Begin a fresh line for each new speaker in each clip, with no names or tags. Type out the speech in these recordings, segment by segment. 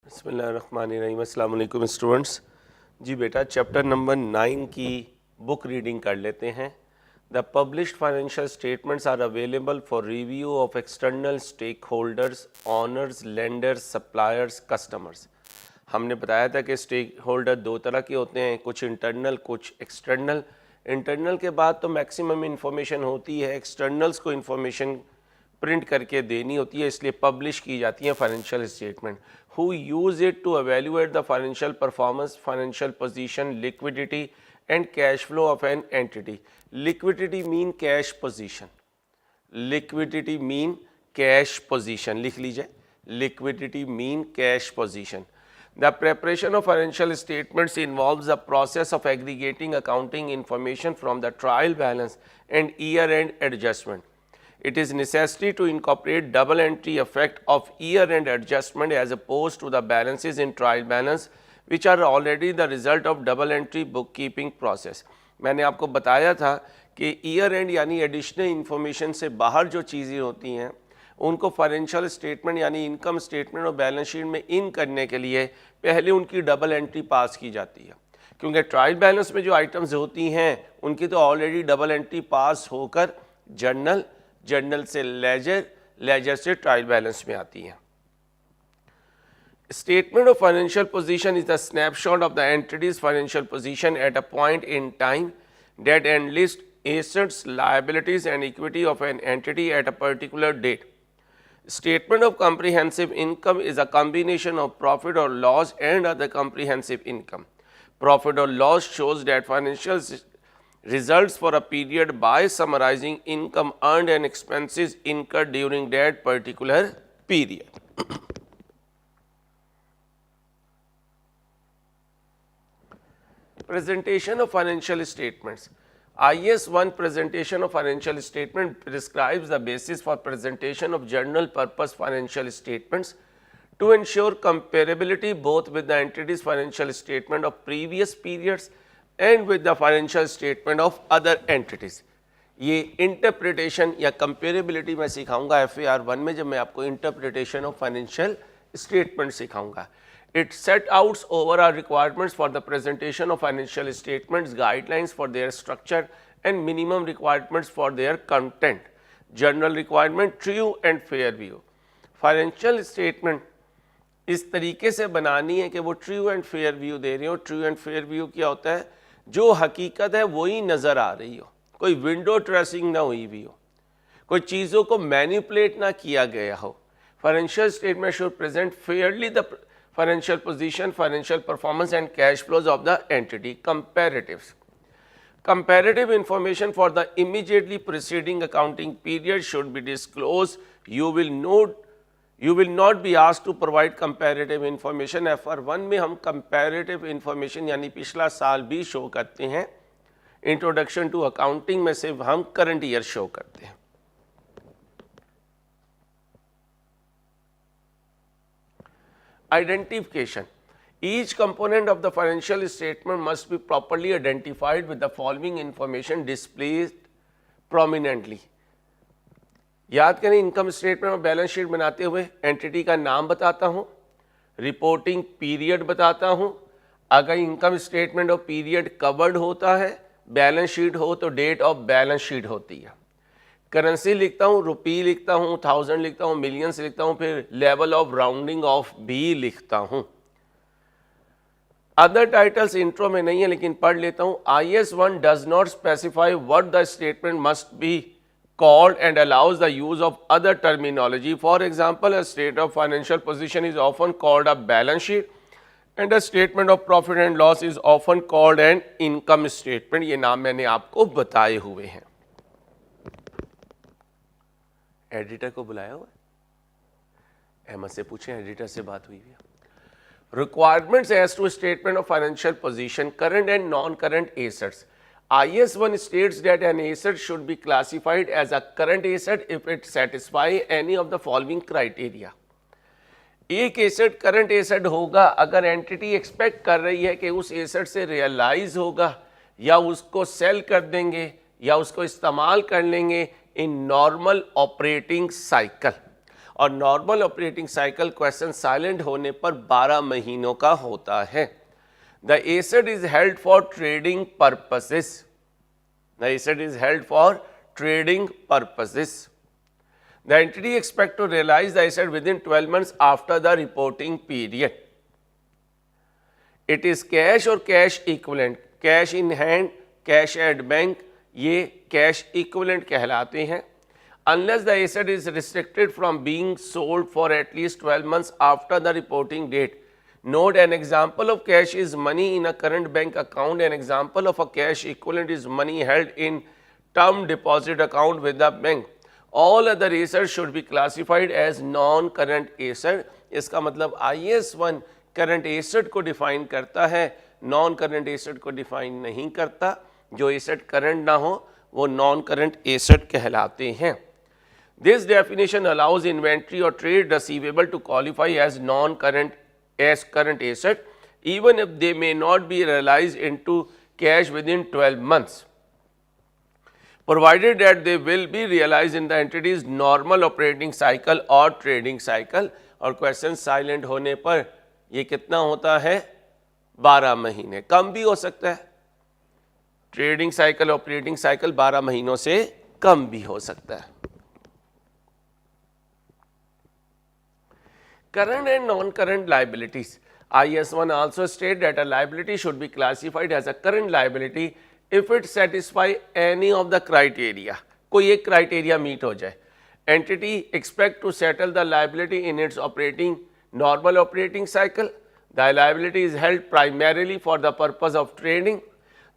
बिस्मिल्लाहिर्रहमानिर्रहीम। अस्सलाम वालेकुम स्टूडेंट्स। जी बेटा, चैप्टर नंबर 9 की बुक रीडिंग कर लेते हैं। The published financial statements are available for review of external stakeholders, owners, lenders, suppliers, customers. हमने बताया था कि स्टेक होल्डर दो तरह के होते हैं, कुछ इंटरनल, कुछ एक्सटर्नल। इंटरनल के बाद तो मैक्सिमम इंफॉर्मेशन होती है, एक्सटर्नल्स को इंफॉर्मेशन प्रिंट करके देनी होती है, इसलिए पब्लिश की जाती है financial statement. Who use it to evaluate the financial performance, financial position, liquidity and cash flow of an entity. Liquidity mean cash position, liquidity mean cash position, लिख लीजिए, liquidity mean cash position. The preparation of financial statements involves the process of aggregating accounting information from the trial balance and year-end adjustment. It is necessary to incorporate double entry effect of year-end adjustment as opposed to the balances in trial balance, which are already the result of double entry bookkeeping process. मैंने आपको बताया था कि year-end यानी additional information से बाहर जो चीज़ें होती हैं उनको फाइनेंशियल स्टेटमेंट यानी इनकम स्टेटमेंट और बैलेंस शीट में इन करने के लिए पहले उनकी डबल एंट्री पास की जाती है, क्योंकि ट्रायल बैलेंस में जो आइटम्स होती हैं उनकी तो ऑलरेडी डबल एंट्री पास होकर जर्नल, जर्नल से लेजर, लेजर से ट्रायल बैलेंस में आती हैं। Statement of financial position is the snapshot of the entity's financial position at a point in time that enlists assets, liabilities and equity of an entity at a particular date. Statement of comprehensive income is a combination of profit or loss and other comprehensive income. Profit or loss shows that financial results for a period by summarizing income earned and expenses incurred during that particular period. Presentation of financial statements. IAS 1 presentation of financial statement prescribes the basis for presentation of general purpose financial statements to ensure comparability both with the entity's financial statement of previous periods and with the financial statement of other entities. ये interpretation या comparability मैं सिखाऊंगा FAR 1 में, जब मैं आपको interpretation of financial statement सिखाऊंगा। It set out overall requirements for the presentation of financial statements, guidelines for their structure and minimum requirements for their content. General requirement, true and fair view. Financial statement इस तरीके से बनानी है कि वो true and fair view दे रही हो। True and fair view क्या होता है? जो हकीकत है वही नज़र आ रही हो, कोई विंडो ड्रेसिंग ना हुई भी हो, कोई चीज़ों को मैनिपुलेट ना किया गया हो। Financial statement should present Fairlie the financial position, financial performance and cash flows of the entity. Comparatives. Comparative information for the immediately preceding accounting period should be disclosed. You will not be asked to provide comparative information. FR 1 में हम comparative information यानी पिछला साल भी show करते हैं। Introduction to accounting में सिर्फ हम current year शो करते हैं। Identification. Each component of the financial statement must be properly identified with the following information displayed prominently. याद करें, इनकम स्टेटमेंट और बैलेंस शीट बनाते हुए एंटिटी का नाम बताता हूं, रिपोर्टिंग पीरियड बताता हूं, अगर इनकम स्टेटमेंट और पीरियड कवर्ड होता है, बैलेंस शीट हो तो डेट ऑफ बैलेंस शीट होती है। करेंसी लिखता हूँ, रुपी लिखता हूँ, 1000 लिखता हूँ, मिलियंस लिखता हूँ, फिर लेवल ऑफ राउंडिंग ऑफ भी लिखता हूँ। अदर टाइटल्स इंट्रो में नहीं है लेकिन पढ़ लेता हूँ। IAS 1 does not specify what the statement must be called and allows the use of other terminology. For example, a state of financial position is often called a balance sheet and a statement of profit and loss is often called an income statement. ये नाम मैंने आपको बताए हुए हैं। Editor को बुलाया हुआ है, अहमद से पूछें, एडिटर से बात हुई है। Requirements as to statement of financial position, current and non-current assets. IAS 1 states that an asset should be classified as a current asset if it satisfies any of the following criteria. एक asset current asset होगा अगर entity expect कर रही है कि उस asset से realise होगा या उसको सेल कर देंगे या उसको इस्तेमाल कर लेंगे इन नॉर्मल ऑपरेटिंग साइकिल। और normal operating cycle question silent होने पर 12 महीनों का होता है। The asset is held for trading purposes, the asset is held for trading purposes. The entity expect to realize the asset within 12 months after the reporting period. It is cash or cash equivalent, cash in hand, cash at bank, ये cash equivalent कहलाते हैं। Unless the asset is restricted from being sold for at least 12 months after the reporting date. Note, an example of cash is money in a current bank account. An example of a cash equivalent is money held in term deposit account with the bank. All other assets should be classified as non-current asset. इसका मतलब IAS1 current asset को define करता है, non-current asset को define नहीं करता। जो asset current ना हो वो non-current asset कहलाते हैं। This definition allows inventory or trade receivable to qualify as non-current as current asset even if they may not be realized into cash within 12 months. Provided that they will be realized in the entity's normal operating cycle or trading cycle। और question silent होने पर ये कितना होता है? 12 महीने, कम भी हो सकता है। ट्रेडिंग साइकिल, ऑपरेटिंग साइकिल 12 महीनों से कम भी हो सकता है। Current and non-current liabilities. IAS1 also state that a liability should be classified as a current liability if it satisfy any of the criteria. कोई एक criteria meet हो जाए। Entity expect to settle the liability in its normal operating cycle. The liability is held primarily for the purpose of trading.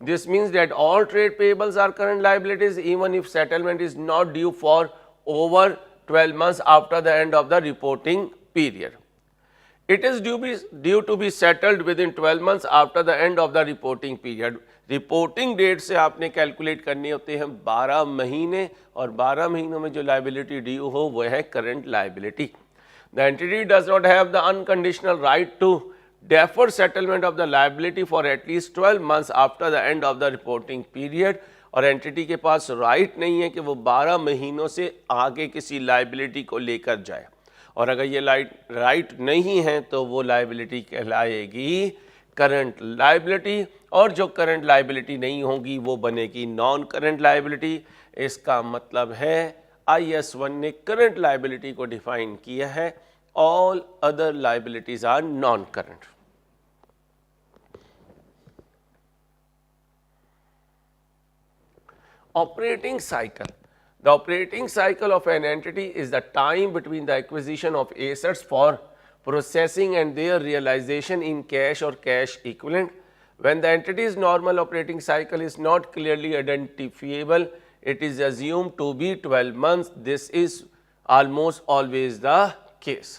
This means that all trade payables are current liabilities even if settlement is not due for over 12 months after the end of the reporting period. It is due to be settled within 12 months after the end of the reporting period. Reporting date से आपने calculate करने होते हैं 12 महीने, और 12 महीनों में जो लाइबिलिटी ड्यू हो वह है current liability. The entity does not have the unconditional right to defer settlement of the liability for at least 12 months after the end of the reporting period. और एंटिटी के पास राइट नहीं है कि वो 12 महीनों से आगे किसी लाइबिलिटी को लेकर जाए, और अगर ये राइट नहीं है तो वो लाइबिलिटी कहलाएगी करंट लाइबिलिटी, और जो करंट लाइबिलिटी नहीं होगी वो बनेगी नॉन करंट लाइबिलिटी। इसका मतलब है IAS1 ने करंट लाइबिलिटी को डिफाइन किया है, all other liabilities are non current. Operating cycle. The operating cycle of an entity is the time between the acquisition of assets for processing and their realization in cash or cash equivalent. When the entity's normal operating cycle is not clearly identifiable, it is assumed to be 12 months. This is almost always the case.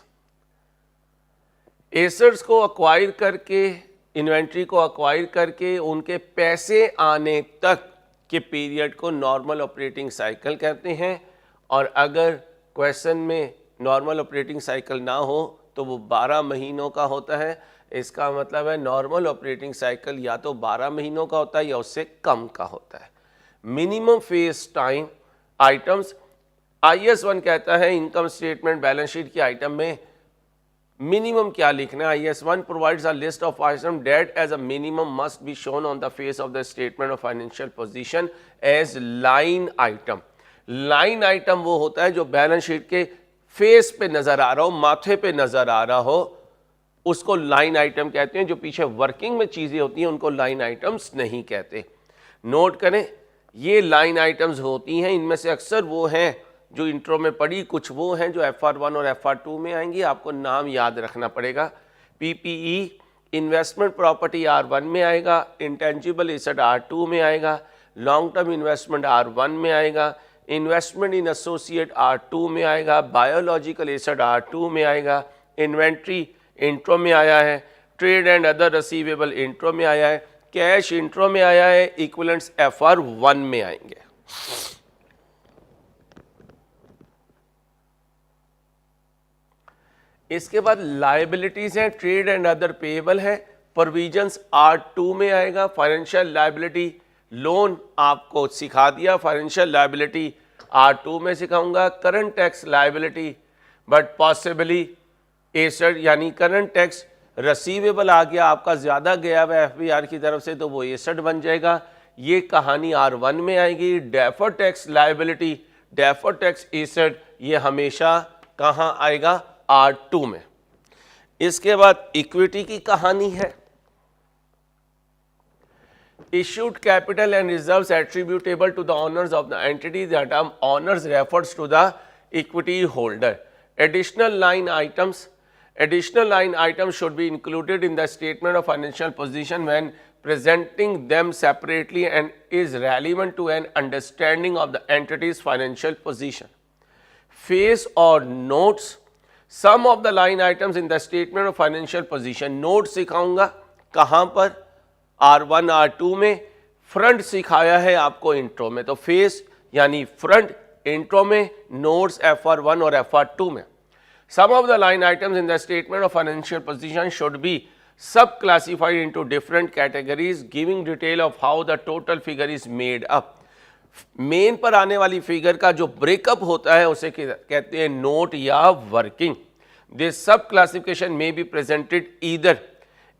Assets को acquire करके, inventory को acquire करके उनके पैसे आने तक के period को नॉर्मल ऑपरेटिंग साइकिल कहते हैं। और अगर क्वेश्चन में नॉर्मल ऑपरेटिंग साइकिल ना हो तो वो 12 महीनों का होता है। इसका मतलब है नॉर्मल ऑपरेटिंग साइकिल या तो 12 महीनों का होता है या उससे कम का होता है। Minimum face time items, IAS1 कहता है इनकम स्टेटमेंट बैलेंस शीट के आइटम में मिनिमम क्या लिखना है। IAS1 provides a list of items that as a minimum must be shown on the face of the statement of financial position as line item. Line item वो होता है जो balance sheet के face पे नजर आ रहा हो, माथे पे नजर आ रहा हो, उसको लाइन आइटम कहते हैं। जो पीछे वर्किंग में चीजें होती हैं उनको लाइन आइटम्स नहीं कहते। नोट करें, ये लाइन आइटम्स होती हैं, इनमें से अक्सर वो हैं जो इंट्रो में पढ़ी, कुछ वो हैं जो FR1 और FR2 में आएंगी, आपको नाम याद रखना पड़ेगा। PPE इन्वेस्टमेंट प्रॉपर्टी R1 में आएगा, इंटेंजिबल एसेट R2 में आएगा, लॉन्ग टर्म इन्वेस्टमेंट R1 में आएगा, इन्वेस्टमेंट इन एसोसिएट R2 में आएगा, बायोलॉजिकल एसेट R2 में आएगा, इन्वेंट्री इंट्रो में आया है, trade and other receivable intro में आया है, कैश इंट्रो में आया है, इक्विवेलेंट्स FR1 में आएंगे। इसके बाद लाइबिलिटीज हैं, ट्रेड एंड अदर पेएबल है, प्रोविजंस R2 में आएगा, फाइनेंशियल लाइबिलिटी लोन आपको सिखा दिया, फाइनेंशियल लाइबिलिटी R2 में सिखाऊंगा, current tax liability but possibly asset यानी करंट टैक्स रिसीवेबल आ गया, आपका ज़्यादा गया हुआ एफबीआर की तरफ से, तो वो एसेट बन जाएगा। ये कहानी R1 में आएगी। Deferred tax liability, deferred tax asset, ये हमेशा कहाँ आएगा? R2 में। इसके बाद इक्विटी की कहानी है। Issued capital and reserves attributable to the owners of the entity. The term owners refers to the equity holder. Additional line items should be included in the statement of financial position when presenting them separately and is relevant to an understanding of the entity's financial position. Face or notes. Some of the line items in the statement of financial position. Notes सिखाऊंगा कहाँ पर? R1 R2 में। Front सिखाया है आपको intro में, तो face यानी फ्रंट इंट्रो में, नोट्स FR1 और FR2 में। Some of the line items in the statement of financial position should be sub-classified into different categories, giving detail of how the total figure is made up. Main पर आने वाली figure का जो breakup होता है उसे कहते हैं नोट या वर्किंग। दिस सब क्लासिफिकेशन में be presented either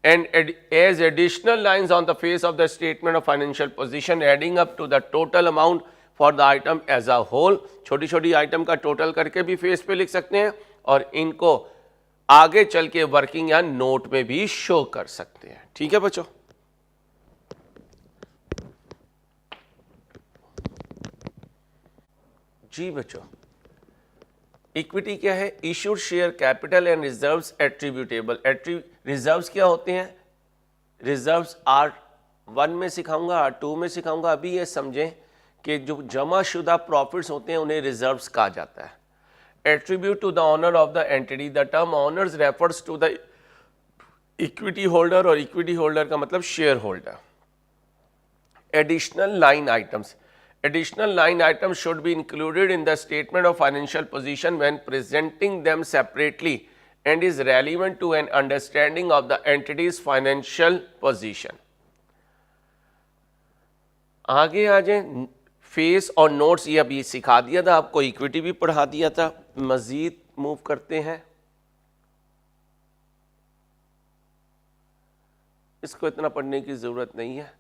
and as additional lines on the face of the statement of financial position adding up to the total amount for the item as a whole. छोटी छोटी item का total करके भी face पे लिख सकते हैं और इनको आगे चल के वर्किंग या नोट में भी शो कर सकते हैं। ठीक है बच्चों? जी बच्चों, इक्विटी क्या है? Issued share capital and reserves attributable. Reserves क्या होते हैं? रिजर्व्स R1 में सिखाऊंगा, R2 में सिखाऊंगा। अभी ये समझें कि जो जमा शुदा प्रॉफिट्स होते हैं उन्हें रिजर्व्स कहा जाता है। Attribute to the owner of the entity. The term owners refers to the equity holder, और इक्विटी होल्डर का मतलब shareholder. Additional line items. Additional line items should be included in the statement of financial position when presenting them separately and is relevant to an understanding of the entity's financial position. आगे आ जाए, face और notes ये अभी सिखा दिया था आपको, equity भी पढ़ा दिया था। मजीद मूव करते हैं। इसको इतना पढ़ने की जरूरत नहीं है।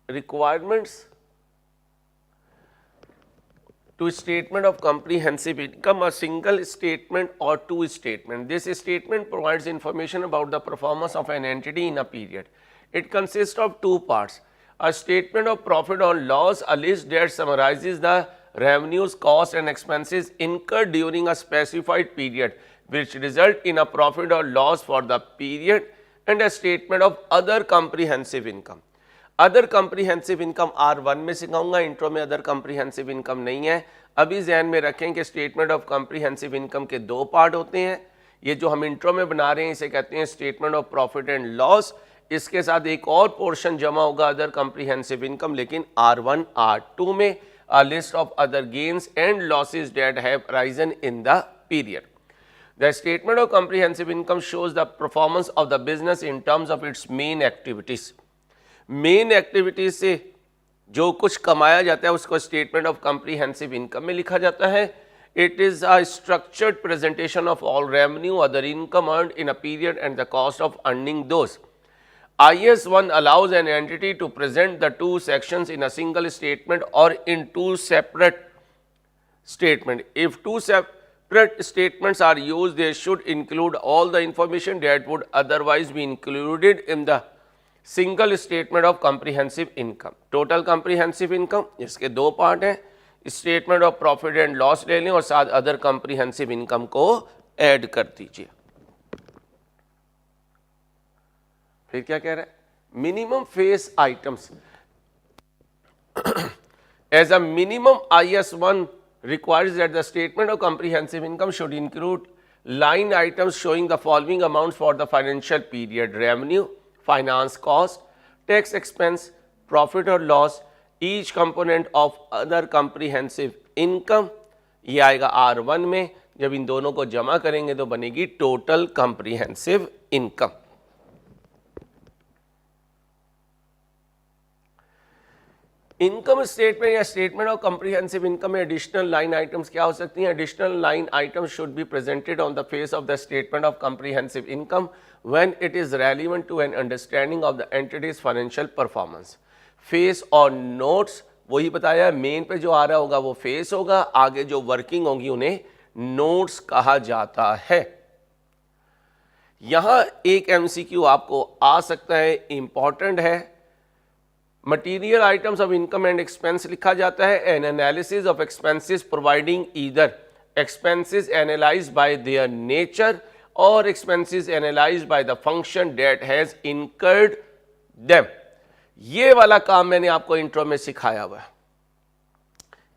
Requirements to statement of comprehensive income, a single statement or two statement. This statement provides information about the performance of an entity in a period. It consists of two parts. A statement of profit or loss, a list that summarizes the revenues, costs and expenses incurred during a specified period which result in a profit or loss for the period, and a statement of other comprehensive income. Other comprehensive income R1 में सिखाऊंगा, intro में other comprehensive income नहीं है। अभी ध्यान में रखें कि स्टेटमेंट ऑफ कॉम्प्रिहेंसिव इनकम के दो पार्ट होते हैं। ये जो हम इंट्रो में बना रहे हैं इसे कहते हैं statement of profit and loss. इसके साथ एक और पोर्शन जमा होगा अदर कॉम्प्रिहेंसिव इनकम, लेकिन R1 R2 में, a list of other gains and losses that have arisen in the period. The statement of comprehensive income shows the performance of the business in terms of its main activities. Main activities से जो कुछ कमाया जाता है उसको statement of comprehensive income में लिखा जाता है। It is a structured presentation of all revenue, other income earned in a period and the cost of earning those. IAS 1 allows an entity to present the two sections in a single statement or in two separate statements. If two separate statements are used, they should include all the information that would otherwise be included in the single statement of comprehensive income. Total comprehensive income, इसके दो part हैं। Statement of profit and loss ले लें और साथ other comprehensive income को add कर दीजिए। फिर क्या कह रहा है? Minimum face items. As a minimum IAS 1 requires that the statement of comprehensive income should include line items showing the following amounts for the financial period: revenue, finance cost, tax expense, profit or loss, each component of other comprehensive income। ये आएगा R1 में। जब इन दोनों को जमा करेंगे तो बनेगी total comprehensive income. Income statement या स्टेटमेंट ऑफ कॉम्प्रिहेंसिव इनकम में एडिशनल लाइन आइटम्स क्या हो सकती हैं? Additional line items should be presented on the face of the statement of comprehensive income when it is relevant to an understanding of the entity's financial performance. Face और notes वही बताया, main पे जो आ रहा होगा वो फेस होगा, आगे जो वर्किंग होगी उन्हें नोट्स कहा जाता है। यहां एक एमसीक्यू आपको आ सकता है, इंपॉर्टेंट है। Material items of income and expense लिखा जाता है, an analysis of expenses providing either expenses analysed by their nature और expenses analysed by the function that has incurred them. ये वाला काम मैंने आपको इंट्रो में सिखाया हुआ है।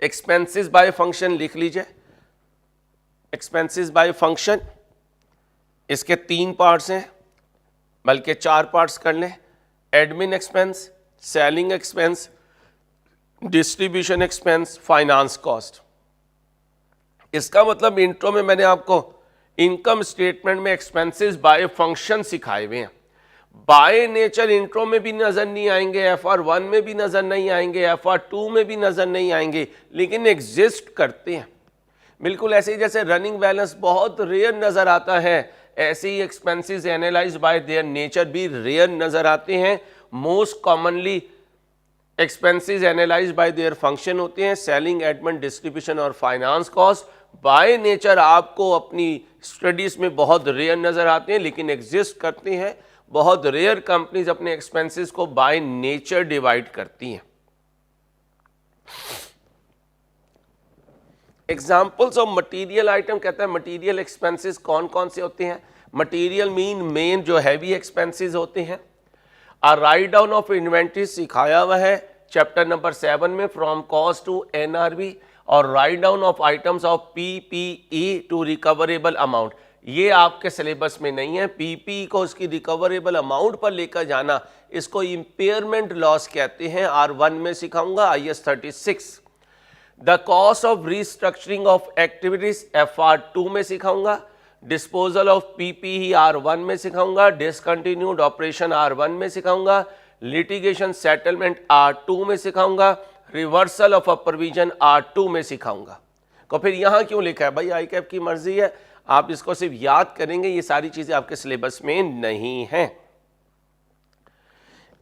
एक्सपेंसेस बाय फंक्शन लिख लीजिए। एक्सपेंसेस बाय फंक्शन, इसके 3 पार्ट्स हैं, बल्कि 4 पार्ट्स कर लें। Admin expense, selling expense, distribution expense, finance cost. इसका मतलब इंट्रो में मैंने आपको इनकम स्टेटमेंट में एक्सपेंसेस बाय फंक्शन सिखाए हुए हैं। बाय नेचर इंट्रो में भी नजर नहीं आएंगे, FR1 में भी नजर नहीं आएंगे, FR2 में भी नजर नहीं आएंगे, लेकिन एग्जिस्ट करते हैं। बिल्कुल ऐसे ही जैसे रनिंग बैलेंस बहुत रेयर नजर आता है, ऐसे ही expenses analyse by their nature भी रेयर नजर आते हैं। Most commonly expenses analyse by their function होते हैं, सेलिंग, एडमिन, डिस्ट्रीब्यूशन और फाइनेंस कॉस्ट। बाय नेचर आपको अपनी स्टडीज में बहुत रेयर नजर आते हैं, लेकिन एग्जिस्ट करते हैं। बहुत रेयर कंपनीज अपने एक्सपेंसेस को बाय नेचर डिवाइड करती हैं। एग्जाम्पल्स ऑफ मटीरियल आइटम कहता है मटीरियल एक्सपेंसेस कौन कौन से होते हैं? मटीरियल मीन मेन जो हैवी एक्सपेंसेस होते हैं। राइट डाउन ऑफ इन्वेंट्री सिखाया हुआ है चैप्टर नंबर 7 में, फ्रॉम कॉस्ट टू NRV, और write down of items of PPE to recoverable amount. ये आपके सिलेबस में नहीं है। PPE को उसकी रिकवरेबल अमाउंट पर लेकर जाना, इसको इंपेयरमेंट लॉस कहते हैं। R1 में सिखाऊंगा, IS 36। The cost of restructuring of activities FR2 में सिखाऊंगा। डिस्पोजल ऑफ PPE R1 में सिखाऊंगा। डिसकंटिन्यूड ऑपरेशन R1 में सिखाऊंगा। लिटिगेशन सेटलमेंट R2 में सिखाऊंगा। Reversal of a provision R2 में सिखाऊंगा। तो फिर यहां क्यों लिखा है भाई? ICAP की मर्जी है, आप इसको सिर्फ याद करेंगे, ये सारी चीजें आपके सिलेबस में नहीं है।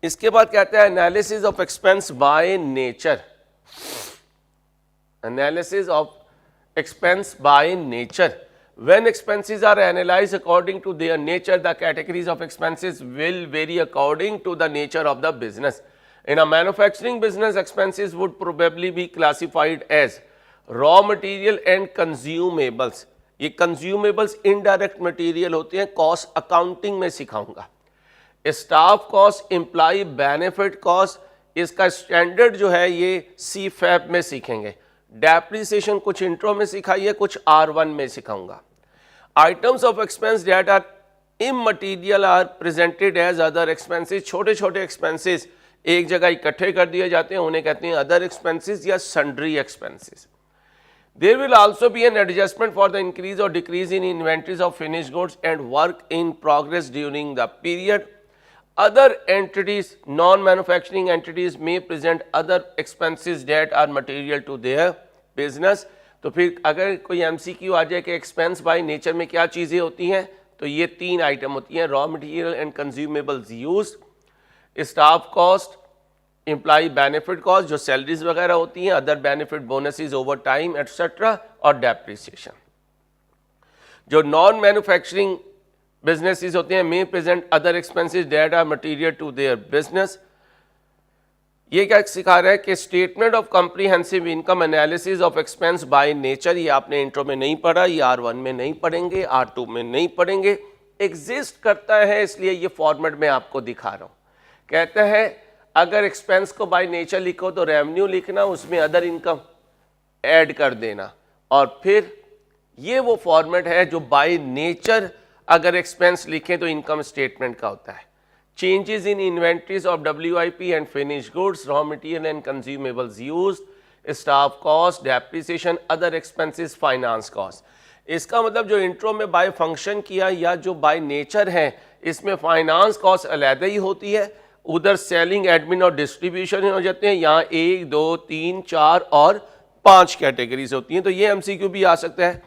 इसके बाद कहता है analysis of expense by nature. Analysis of expense by nature, when expenses are analyzed according to their nature, the categories of expenses will vary according to the nature of the business. In a manufacturing business, expenses would probably be classified as raw material and consumables. ये consumables indirect material होते हैं, cost accounting में सिखाऊंगा। Staff cost, employ benefit cost, इसका standard जो है ये CFAP में सीखेंगे। डेप्रिसिएशन कुछ इंट्रो में सिखाई है, कुछ R1 में सिखाऊंगा। Items of expense that are immaterial are presented as other expenses. छोटे छोटे एक्सपेंसेस एक जगह इकट्ठे कर दिए जाते हैं, उन्हें कहते हैं अदर एक्सपेंसेस या sundry expenses. There will also be an adjustment for the increase और decrease in inventories of finished goods and work in progress during the period. Other entities, non-manufacturing entities may present other expenses that are material to their business. तो फिर अगर कोई MCQ आ जाए कि expense by nature में क्या चीज़ें होती हैं, तो ये 3 आइटम होती हैं, raw material and consumables used, staff cost, employ benefit cost जो सैलरीज वगैरह होती हैं, other benefit bonuses overtime etcetera, और डेप्रिसिएशन। जो नॉन मैन्युफैक्चरिंग बिजनेसेस होते हैं may present other expenses that are material to their business. ये क्या सिखा रहा है कि statement of comprehensive income analysis of expense by nature, ये आपने इंट्रो में नहीं पढ़ा, ये R1 में नहीं पढ़ेंगे, R2 में नहीं पढ़ेंगे, एग्जिस्ट करता है, इसलिए ये फॉर्मेट में आपको दिखा रहा हूं। कहता है अगर एक्सपेंस को बाय नेचर लिखो तो रेवेन्यू लिखना, उसमें अदर इनकम ऐड कर देना, और फिर ये वो फॉर्मेट है जो बाय नेचर अगर एक्सपेंस लिखें तो इनकम स्टेटमेंट का होता है। Changes in inventories of WIP and finished goods, raw material and consumables used, staff cost, depreciation, other expenses, finance cost. इसका मतलब जो इंट्रो में बाय फंक्शन किया या जो बाय नेचर है, इसमें फाइनेंस कॉस्ट अलहदा ही होती है, उधर सेलिंग, एडमिन और डिस्ट्रीब्यूशन हो जाते हैं। यहाँ 1 2 3 4 और 5 कैटेगरीज होती हैं। तो ये एमसीक्यू भी आ सकता है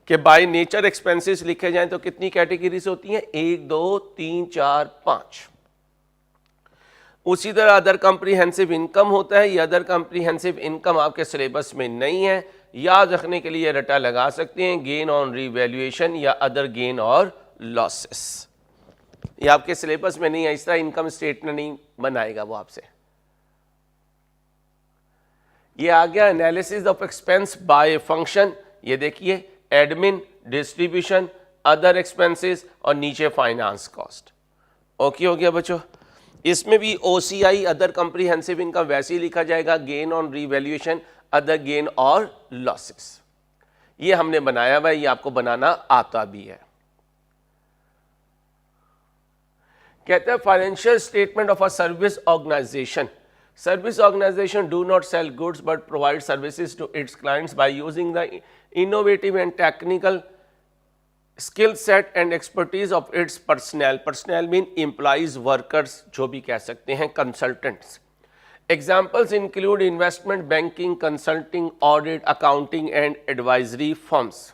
कि बाय नेचर एक्सपेंसेस लिखे जाएं तो कितनी कैटेगरीज होती हैं? 1 2 3 4 5। उसी तरह अदर कॉम्प्रिहेंसिव इनकम होता है। ये अदर कॉम्प्रिहेंसिव इनकम आपके सिलेबस में नहीं है, याद रखने के लिए रटा लगा सकते हैं, गेन ऑन रीवैल्यूएशन या अदर गेन और लॉसेस। ये आपके सिलेबस में नहीं है, इस तरह इनकम स्टेटमेंट नहीं बनाएगा वो आपसे। ये आ गया analysis of expense by function. ये देखिए एडमिन, डिस्ट्रीब्यूशन, अदर एक्सपेंसेस और नीचे फाइनेंस कॉस्ट। ओके हो गया बच्चों। इसमें भी ओसीआई अदर कॉम्प्रिहेंसिव इनकम वैसे ही लिखा जाएगा, gain on revaluation, other gain और लॉसेस। ये हमने बनाया हुआ है, ये आपको बनाना आता भी है। कहते हैं financial statement of a service organisation. Service organisation do not sell goods but provide services to its clients by using the innovative and technical skill set and expertise of its personnel. Personnel mean employees, workers, जो भी कह सकते हैं, consultants. Examples include investment banking, consulting, audit, accounting and advisory firms.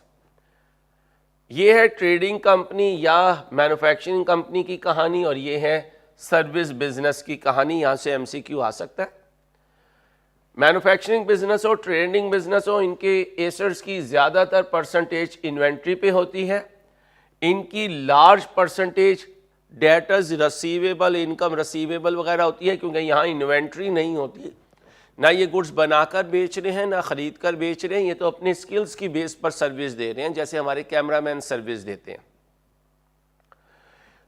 ये है trading company या manufacturing company की कहानी और ये है सर्विस बिजनेस की कहानी। यहाँ से एमसीक्यू आ सकता है। मैन्युफैक्चरिंग बिजनेस हो, ट्रेडिंग बिजनेस हो, इनके एसेट्स की ज़्यादातर परसेंटेज इन्वेंट्री पे होती है। इनकी लार्ज परसेंटेज डेटर्स, रसीवेबल, इनकम रसीवेबल वगैरह होती है, क्योंकि यहाँ इन्वेंट्री नहीं होती। ना ये गुड्स बनाकर बेच रहे हैं ना खरीद कर बेच रहे हैं, ये तो अपनी स्किल्स की बेस पर सर्विस दे रहे हैं, जैसे हमारे कैमरामैन सर्विस देते हैं।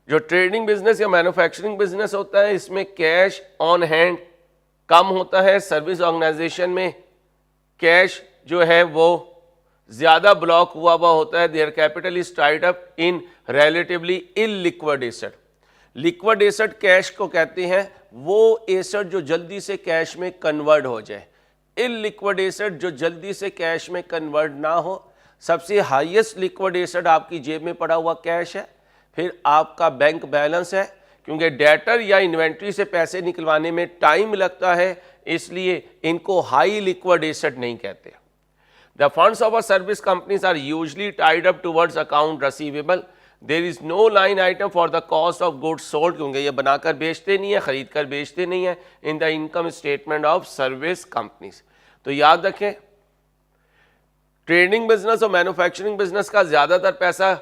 जो ट्रेडिंग बिजनेस या मैन्युफैक्चरिंग बिजनेस होता है, इसमें कैश ऑन हैंड कम होता है। सर्विस ऑर्गेनाइजेशन में कैश जो है वो ज्यादा ब्लॉक हुआ होता है। Their capital is tied up in relatively illiquid asset. Liquid asset cash को कहते हैं वो एसेट जो जल्दी से कैश में कन्वर्ट हो जाए। इलिक्विड एसेट जो जल्दी से कैश में कन्वर्ट ना हो। सबसे हाईएस्ट लिक्विड एसेट आपकी जेब में पड़ा हुआ कैश है, फिर आपका बैंक बैलेंस है, क्योंकि डेटर या इन्वेंट्री से पैसे निकलवाने में टाइम लगता है, इसलिए इनको हाई लिक्विड एसेट नहीं कहते। The funds of a service companies are usually tied up towards account receivable. There is no line item for the cost of goods sold, क्योंकि ये बनाकर बेचते नहीं है, खरीद कर बेचते नहीं है, in the income statement of service companies. तो याद रखें, ट्रेडिंग बिजनेस और मैन्युफैक्चरिंग बिजनेस का ज्यादातर पैसा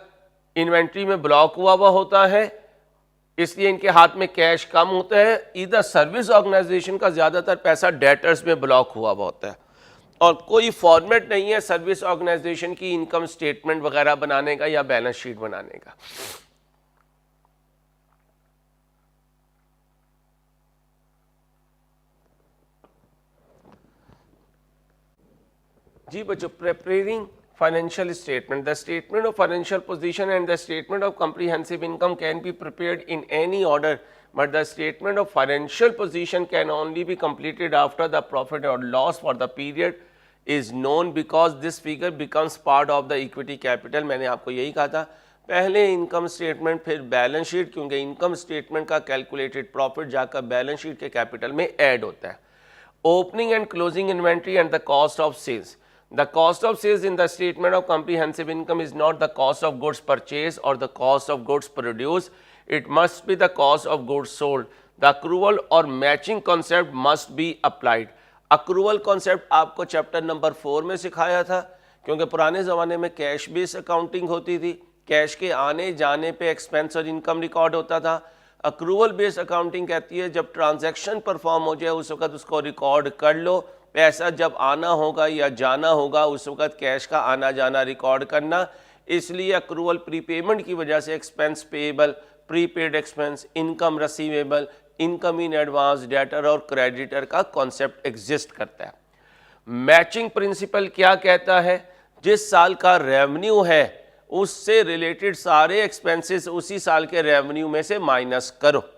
इन्वेंट्री में ब्लॉक हुआ होता है, इसलिए इनके हाथ में कैश कम होता है। इधर सर्विस ऑर्गेनाइजेशन का ज्यादातर पैसा डेटर्स में ब्लॉक हुआ होता है, और कोई फॉर्मेट नहीं है सर्विस ऑर्गेनाइजेशन की इनकम स्टेटमेंट वगैरह बनाने का या बैलेंस शीट बनाने का। जी बच्चों, preparing financial statement. The statement of financial position and the statement of comprehensive income can be prepared in any order, but the statement of financial position can only be completed after the profit or loss for the period is known, because this figure becomes part of the equity capital. मैंने आपको यही कहा था, पहले income statement फिर balance sheet, क्योंकि income statement का calculated profit जाकर बैलेंस शीट के कैपिटल में ऐड होता है। Opening and closing inventory and the cost of sales. The cost of sales in the statement of comprehensive income is not the cost of goods purchased or the cost of goods produced. It must be the cost of goods sold. The accrual or matching concept must be applied. Accrual concept आपको chapter number 4 में सिखाया था, क्योंकि पुराने ज़माने में cash base accounting होती थी, कैश के आने जाने पे एक्सपेंस और इनकम रिकॉर्ड होता था। अक्रूवल बेस अकाउंटिंग कहती है जब ट्रांजैक्शन परफॉर्म हो जाए उस वक्त उसको रिकॉर्ड कर लो, पैसा जब आना होगा या जाना होगा उस वक्त कैश का आना जाना रिकॉर्ड करना। इसलिए अक्रूवल प्रीपेमेंट की वजह से expense payable, prepaid expense, income receivable, income in advance, debtor और क्रेडिटर का कॉन्सेप्ट एग्जिस्ट करता है। मैचिंग प्रिंसिपल क्या कहता है, जिस साल का रेवेन्यू है उससे रिलेटेड सारे एक्सपेंसेस उसी साल के रेवेन्यू में से माइनस करो।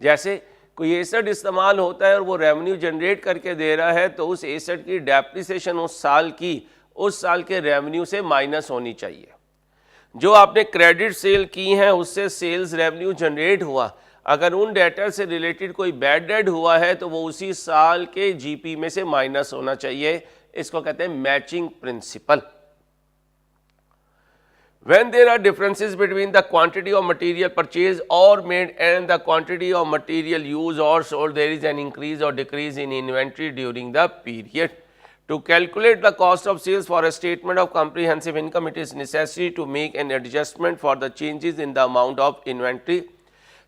जैसे कोई एसेट इस्तेमाल होता है और वो रेवेन्यू जनरेट करके दे रहा है, तो उस एसेट की डेप्रिसिएशन उस साल के रेवेन्यू से माइनस होनी चाहिए। जो आपने क्रेडिट सेल की हैं उससे सेल्स रेवेन्यू जनरेट हुआ, अगर उन डेटर से रिलेटेड कोई बैड डेट हुआ है तो वो उसी साल के जीपी में से माइनस होना चाहिए। इसको कहते हैं matching principal. When there are differences between the quantity of material purchased or made and the quantity of material used or sold, there is an increase or decrease in inventory during the period. To calculate the cost of sales for a statement of comprehensive income, it is necessary to make an adjustment for the changes in the amount of inventory.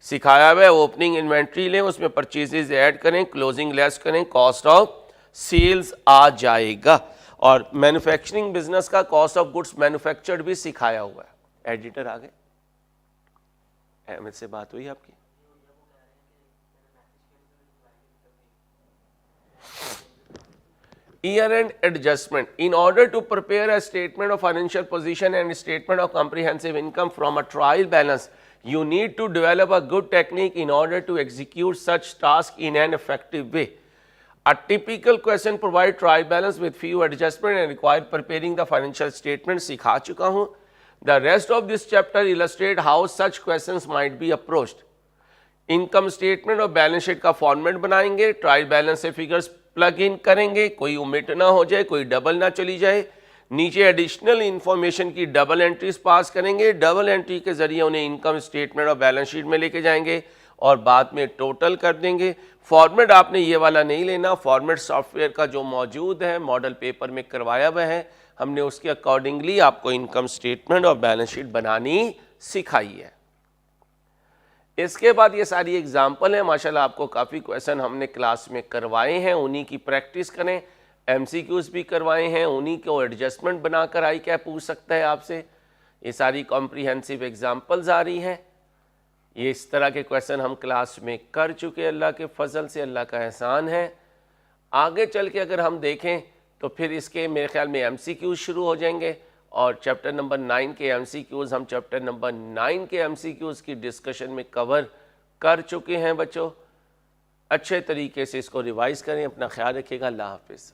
सिखाया हुआ है opening inventory लें, उसमें purchases add करें, closing less करें, cost of sales आ जाएगा। और manufacturing business का कॉस्ट ऑफ गुड्स मैन्युफैक्चर्ड भी सिखाया हुआ है। एडिटर आ गए, अहमद से बात हुई आपकी? Year-end adjustment. In order to prepare a statement of financial position and statement of comprehensive income from a trial balance, you need to develop a good technique in order to execute such task in an effective way. A typical question provide trial balance with few adjustment and require preparing the financial statement. सिखा चुका हूँ. The rest of this chapter illustrate how such questions might be approached. Income statement और balance sheet का format बनाएंगे, trial balance से figures plug in करेंगे, कोई omit ना हो जाए, कोई डबल ना चली जाए, नीचे एडिशनल इंफॉर्मेशन की डबल एंट्रीज पास करेंगे, डबल एंट्री के जरिए उन्हें इनकम स्टेटमेंट और बैलेंस शीट में लेके जाएंगे और बाद में टोटल कर देंगे। फॉर्मेट आपने ये वाला नहीं लेना, फॉर्मेट सॉफ्टवेयर का जो मौजूद है मॉडल पेपर में करवाया हुआ है, हमने उसके अकॉर्डिंगली आपको इनकम स्टेटमेंट और बैलेंस शीट बनानी सिखाई है। इसके बाद ये सारी एग्जाम्पल है, माशाल्लाह आपको काफ़ी क्वेश्चन हमने क्लास में करवाए हैं, उन्हीं की प्रैक्टिस करें, एमसीक्यूज भी करवाए हैं, उन्हीं को एडजस्टमेंट बनाकर आई क्या पूछ सकता है आपसे। ये सारी कॉम्प्रिहेंसिव एग्जाम्पल्स आ रही हैं, ये इस तरह के क्वेश्चन हम क्लास में कर चुके, अल्लाह के फजल से, अल्लाह का एहसान है। आगे चल के अगर हम देखें तो फिर इसके मेरे ख्याल में एमसीक्यूज शुरू हो जाएंगे और चैप्टर नंबर 9 के एमसीक्यूज हम चैप्टर नंबर 9 के एमसीक्यूज की डिस्कशन में कवर कर चुके हैं। बच्चों अच्छे तरीके से इसको रिवाइज करें, अपना ख्याल रखिएगा, अल्लाह हाफिज़।